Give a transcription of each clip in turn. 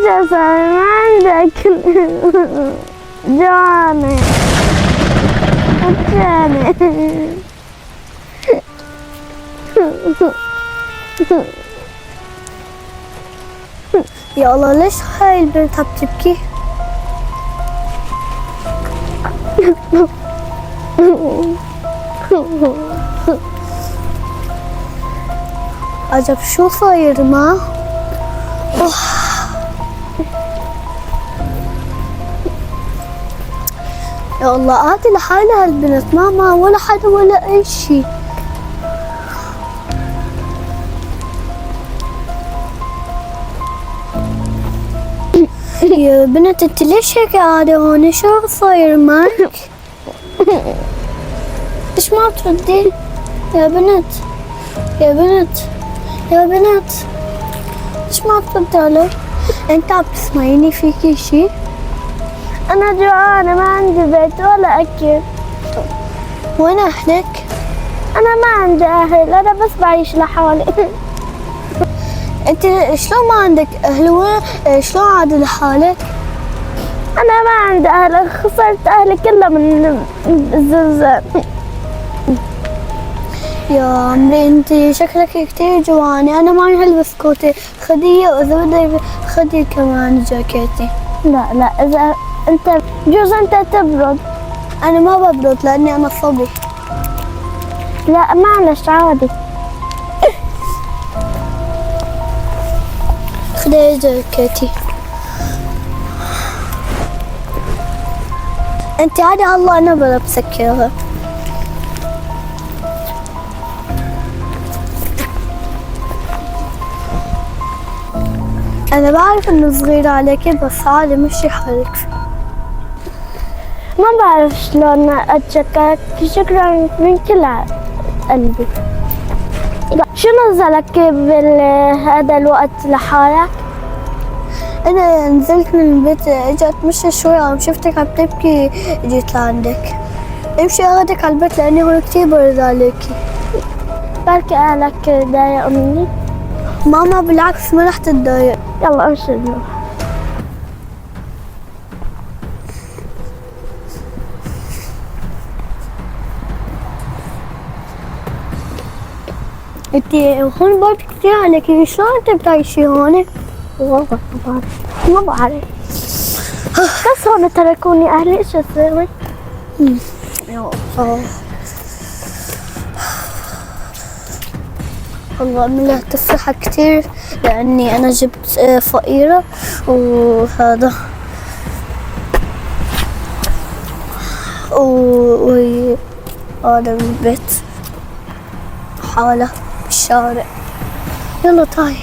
ايش اسوي ما عندك جاني يا الله ليش هاي البنت بتبكي؟ عجب شو صاير معه؟ يا الله قاعدة لحالها البنت ما معها ولا حدا ولا أي شي. يا بنت انت ليش هيك قاعدة هون؟ شو صاير معك؟ ليش ما بتردي؟ يا بنت يا بنت يا بنت ليش ما بتردي علي؟ انت عم تسمعيني فيكي شي؟ انا جوعانة ما عندي بيت ولا اكل. وين اهلك؟ انا ما عندي اهل انا بس بعيش لحالي. انت شلون ما عندك اهل؟ وين شلون قاعدة لحالك؟ انا ما عندي اهل خسرت اهلي كلها من الزلزال. يا عمري انت شكلك كتير جوعانة. انا معي هالبسكوتة خديه واذا بدك خدي كمان جاكيتي. لا اذا انت جوز انت تبرد. انا ما ببرد لاني انا صبي. لا معلش عادي. خدي جاكيتي. انت عادي الله انا بلا بسكرها. انا بعرف انه صغيرة عليكي بس عادي مشي حالك. ما بعرف شلون اتشكرك شكرا من كل قلبي. شو نزلك بهذا الوقت لحالك؟ انا نزلت من البيت اجي اتمشى شوي عم شفتك عم تبكي جيت لعندك. امشي اخذك على البيت لاني هون كتير برد عليكي. بركي اهلك ضايقوا مني؟ ماما بالعكس ما رح تتضايق. يلا امشي نروح. انت هون برد كتير عليكي شلون انت بتعيشي هون؟ والله ما بعرف بس هون تركوني اهلي ايش اسوي؟ والله عملها تفرحة كتير لاني انا جبت فقيرة وهذا وهي هذا من البيت حالة بالشارع. يلا تعي.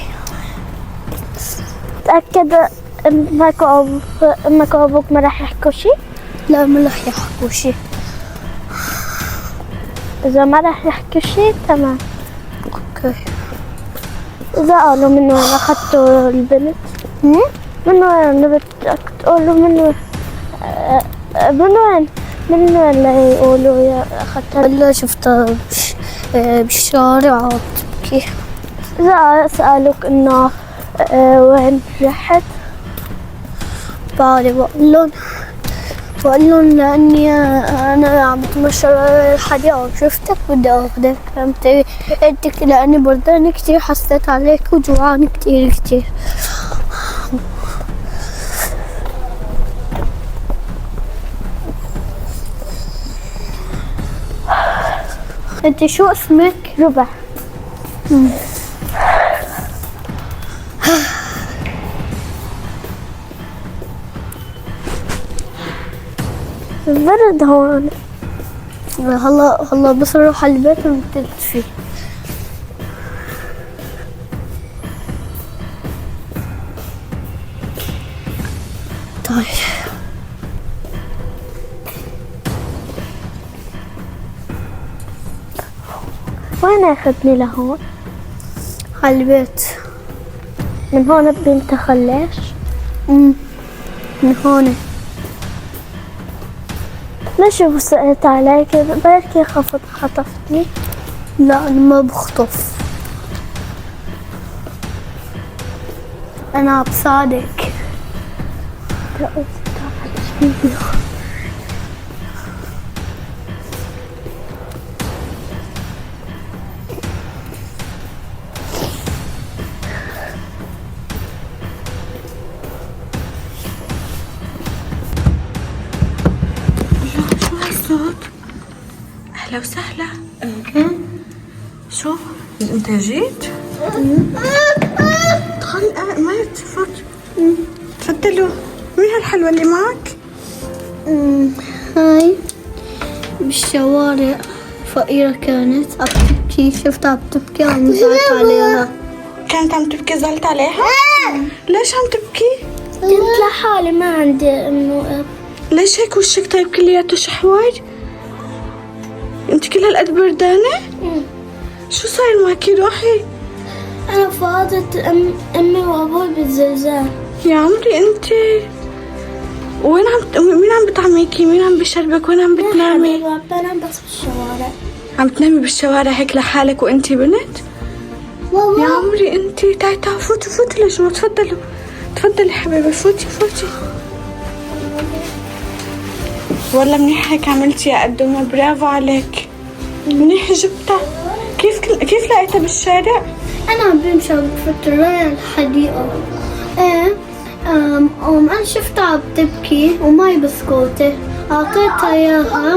تأكد امك وابوك ما راح يحكوا شي؟ لا ما راح يحكوا شي. اذا ما راح يحكوا شي تمام. اوكي. اذا قالوا من وين اخذتوا البنت؟ من وين بدك تقولوا من وين؟ من وين اللي يقولوا يا اخذتها؟ الا شفتها بالشارع عم تبكي. إذا سألوك إنه وين رحت؟ بعرف بقول لهم لاني انا عم بتمشى الحديقة وعم شفتك بدي اخذك. فهمتي؟ انت لاني بردانة كتير حسيت عليك وجوعانة كتير كتير. انت شو اسمك؟ ربع. برد هون. هلا بس اروح على البيت ونتدفي. طيب وين اخذني لهون؟ على البيت. من هون بنتخل ليش؟ من هون. ليش وثقت عليك؟ بركي خطفتني. لا انا ما بخطف. انا بساعدك. شو هالصوت؟ أهلا وسهلا. شو؟ أنت جيت؟ دخل ما يتفضل. تفضلوا. مين هالحلوة اللي معك؟ هاي بالشوارع فقيرة كانت عم تبكي، شفتها عم تبكي عم زعلت عليها. كانت عم تبكي زعلت عليها؟ ليش عم تبكي؟ كنت لحالي ما عندي انه ليش هيك وشك طيب كلياته شحوار؟ انت كل هالقد بردانة؟ شو صاير معكي روحي؟ انا فقدت امي وابوي بالزلزال. يا عمري انت مين عم بطعميكي؟ مين عم بشربك؟ وين عم بتنامي؟ بنام بس بالشوارع. عم تنامي بالشوارع هيك لحالك وانت بنت؟ يا عمري انت تعي فوتي لجوا. تفضلي حبيبي فوتي. والله منيح هيك عملتي يا قدومة، برافو عليك، منيح جبتها. كيف لقيتها بالشارع؟ أنا عم بمشي بفترة الحديقة. أنا شفتها عم تبكي وماي بسكوتة، أعطيتها إياها.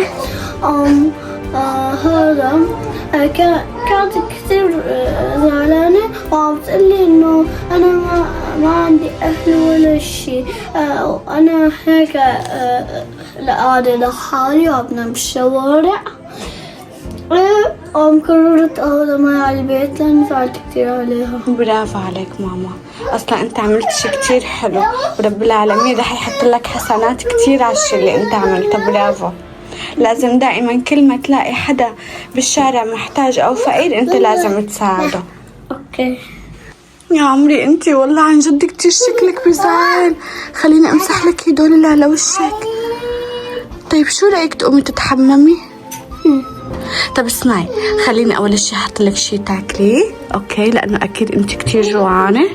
هذا كانت كثير زعلانة وعم تقلي إنه أنا ما عندي أهل ولا شي. أنا هيك قاعدة لحالي وعم بنام بالشوارع. قررت اخذها معي على البيت لاني زعلت كثير عليها. برافو عليك ماما، اصلا انت عملت شي كتير حلو ورب العالمين رح يحط لك حسنات كتير على الشي اللي انت عملته. برافو. لازم دائما كل ما تلاقي حدا بالشارع محتاج او فقير انت لازم تساعده. اوكي يا عمري انت والله عن جد كتير شكلك بزعل. خليني امسح لك هدول على وشك. طيب شو رايك تقومي تتحممي؟ طب اسمعي، خليني اول شي احط لك شي تاكليه، اوكي؟ لانه اكيد انت كتير جوعانه.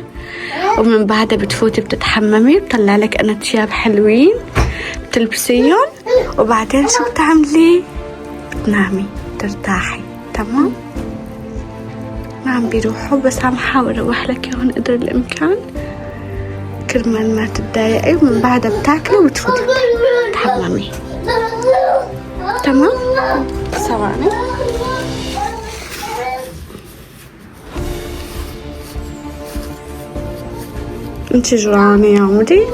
ومن بعدها بتفوتي بتتحممي، بطلع لك انا تياب حلوين بتلبسيهم، وبعدين شو بتعملي؟ بتنامي ترتاحي. تمام؟ ما عم بيروحوا، بس عم حاول اروح لك هون قدر الامكان كرمال ما تتضايقي. ومن بعدها بتاكلي وبتفوتي بتتحممي. تمام؟ ثواني. انت جوعانة يا عمري؟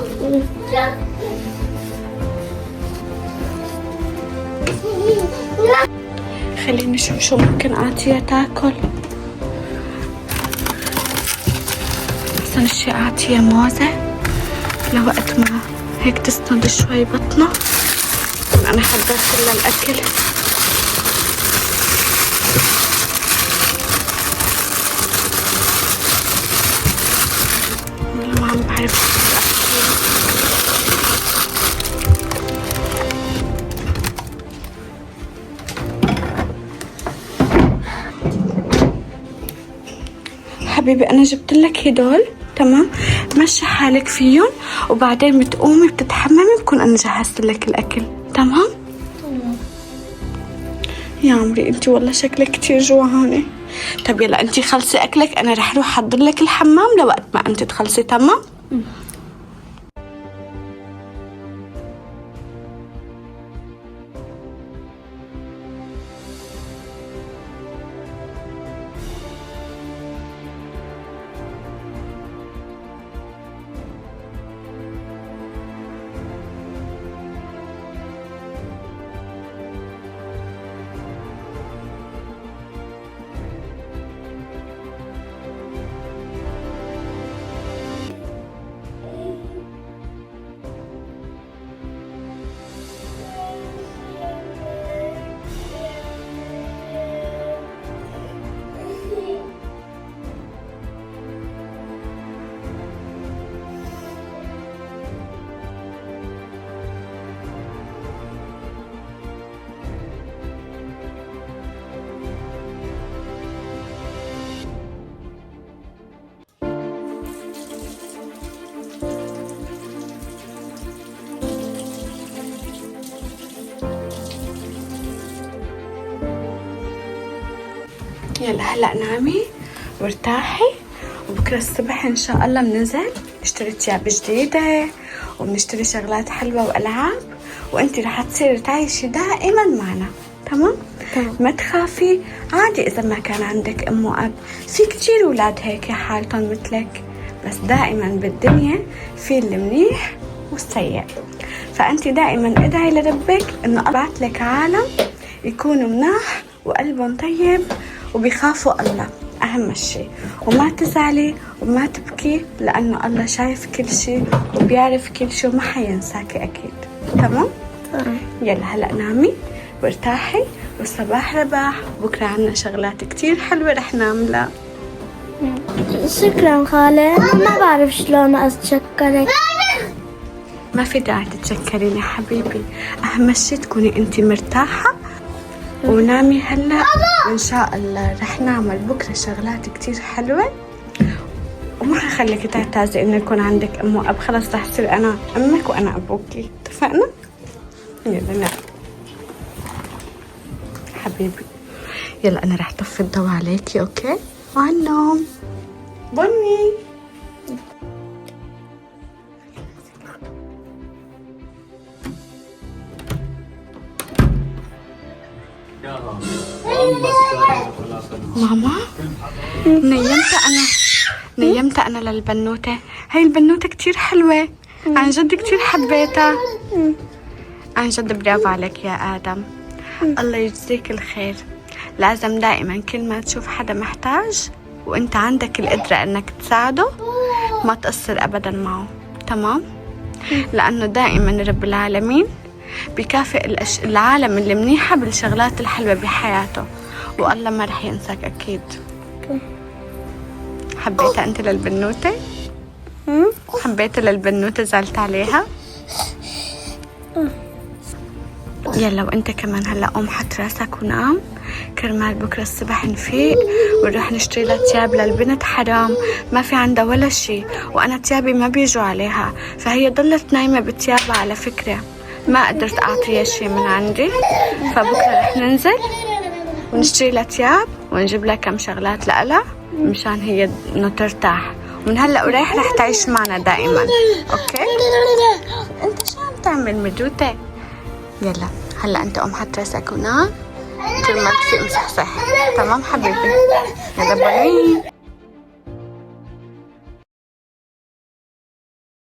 خليني اشوف شو ممكن اعطيها تاكل. احسن شي اعطيها موزة لوقت ما هيك تسند شوي بطنه. انا حضرت لها الاكل. والله ما عم بعرف حبيبي. انا جبت لك هدول، تمام؟ مشي حالك فيهم وبعدين بتقومي بتتحممي بكون انا جهزت لك الاكل. تمام؟ يا عمري انت والله شكلك كتير جوعانه. طب يلا انت خلصي اكلك، انا رح اروح احضر لك الحمام لوقت ما انت تخلصي. تمام؟ يلا هلا نامي وارتاحي، وبكره الصبح ان شاء الله بننزل نشتري ثياب جديده وبنشتري شغلات حلوه والعاب، وانت رح تصيري تعيشي دائما معنا. تمام؟ ما تخافي، عادي اذا ما كان عندك ام واب، في كتير اولاد هيك حالتهم مثلك، بس دائما بالدنيا في المنيح والسيء. فانت دائما ادعي لربك انه ابعث لك عالم يكونوا مناح وقلبهم طيب وبيخافوا الله، أهم شيء. وما تزعلي وما تبكي، لأنه الله شايف كل شيء وبيعرف كل شيء وما حينساكي أكيد. تمام؟ يلا هلأ نامي وارتاحي، والصباح رباح، بكرة عنا شغلات كتير حلوة رح نعملها. شكرا خالة، ما بعرف شلون أتشكرك. ما في داعي تتشكريني حبيبي، أهم شيء تكوني أنت مرتاحة ونامي هلا، وإن شاء الله رح نعمل بكرة شغلات كتير حلوة، وما حخليكي تعتازي إنه يكون عندك أم وأب. خلاص رح أصير أنا أمك وأنا أبوكي، اتفقنا؟ يلا نعم حبيبي. يلا أنا رح طفي الضوء عليكي، أوكي؟ وعلى النوم. بني ماما، نيمت أنا للبنوتة. هاي البنوتة كتير حلوة، عن جد كتير حبيتها، عن جد برافو عليك يا آدم. الله يجزيك الخير. لازم دائما كل ما تشوف حدا محتاج وانت عندك القدرة انك تساعده ما تقصر ابدا معه. تمام؟ لانه دائما رب العالمين بيكافئ العالم اللي منيحة بالشغلات الحلوة بحياته، والله ما رح ينساك أكيد. حبيتها أنت للبنوتة؟ حبيتها للبنوتة؟ زعلت عليها؟ يلا وأنت كمان هلأ قوم حط راسك ونام، كرمال بكرة الصبح نفيق ونروح نشتري لها تياب للبنت. حرام ما في عندها ولا شي، وأنا تيابي ما بيجوا عليها، فهي ضلت نايمة بتيابها على فكرة، ما قدرت أعطيها شي من عندي. فبكرة رح ننزل ونشتري لها تياب ونجيب لها كم شغلات لها مشان هي إنه ترتاح، ومن هلأ ورايح رح تعيش معنا دائما. أوكي؟ أنت شو عم تعمل مدوتة؟ يلا هلأ أنت قوم حط راسك ونام كل ما تفيق مصحصح. تمام حبيبي؟ يلا باي.